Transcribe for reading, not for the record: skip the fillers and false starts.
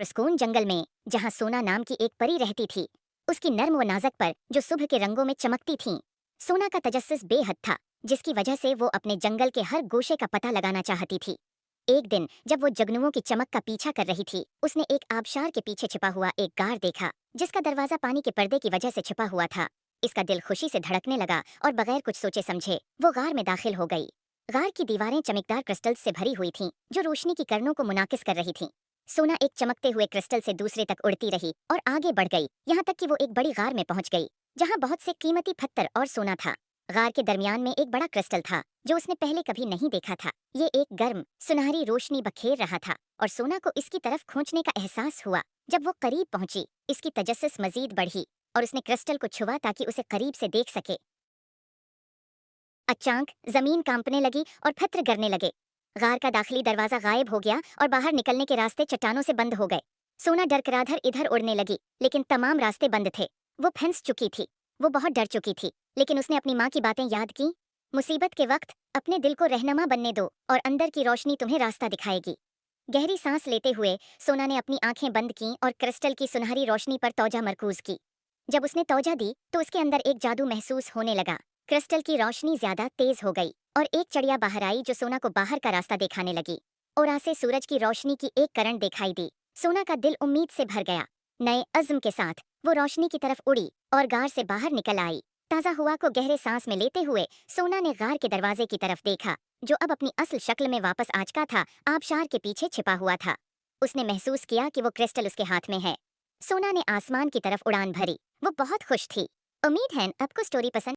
प्रस्कून जंगल में जहाँ सोना नाम की एक परी रहती थी। उसकी नर्म व नाजक पर जो सुबह के रंगों में चमकती थीं। सोना का तजस्सुस बेहद था, जिसकी वजह से वो अपने जंगल के हर गोशे का पता लगाना चाहती थी। एक दिन जब वो जगनुओं की चमक का पीछा कर रही थी, उसने एक आबशार के पीछे छिपा हुआ एक गार देखा, जिसका दरवाजा पानी के पर्दे की वजह से छिपा हुआ था। इसका दिल खुशी से धड़कने लगा और बगैर कुछ सोचे समझे वो गार में दाखिल हो गई। गार की दीवारें चमकदार क्रिस्टल्स से भरी हुई थीं, जो रोशनी की किरणों को मुनाकिस कर रही थीं। सोना एक चमकते हुए क्रिस्टल से दूसरे तक उड़ती रही और आगे बढ़ गई, यहाँ तक कि वो एक बड़ी गार में पहुंच गई, जहाँ बहुत से कीमती पत्थर और सोना था। गार के दरमियान में एक बड़ा क्रिस्टल था, जो उसने पहले कभी नहीं देखा था। ये एक गर्म सुनहरी रोशनी बखेर रहा था और सोना को इसकी तरफ खींचने का एहसास हुआ। जब वो करीब पहुंची, इसकी तजस्सुस मजीद बढ़ी और उसने क्रिस्टल को छुआ ताकि उसे करीब से देख सके। अचानक जमीन कांपने लगी और पत्थर गिरने लगे। गार का दाखिली दरवाजा गायब हो गया और बाहर निकलने के रास्ते चट्टानों से बंद हो गए। सोना डरकर इधर उड़ने लगी, लेकिन तमाम रास्ते बंद थे। वो फंस चुकी थी। वो बहुत डर चुकी थी, लेकिन उसने अपनी माँ की बातें याद की। मुसीबत के वक्त अपने दिल को रहनुमा बनने दो और अंदर की रोशनी तुम्हें रास्ता दिखाएगी। गहरी सांस लेते हुए सोना ने अपनी आंखें बंद की और क्रिस्टल की सुनहरी रोशनी पर तौजा मरकूज की। जब उसने तौजा दी तो उसके अंदर एक जादू महसूस होने लगा। क्रिस्टल की रोशनी ज्यादा तेज हो गई और एक चिड़िया बाहर आई, जो सोना को बाहर का रास्ता दिखाने लगी। और आसे सूरज की रोशनी की एक किरण दिखाई दी। सोना का दिल उम्मीद से भर गया। नए अज़्म के साथ वो रोशनी की तरफ उड़ी और गार से बाहर निकल आई। ताज़ा हवा को गहरे सांस में लेते हुए सोना ने गार के दरवाजे की तरफ देखा, जो अब अपनी असल शक्ल में वापस आ चुका था, आबशार के पीछे छिपा हुआ था। उसने महसूस किया कि वो क्रिस्टल उसके हाथ में है। सोना ने आसमान की तरफ उड़ान भरी। वो बहुत खुश थी। उम्मीद है आपको स्टोरी पसंद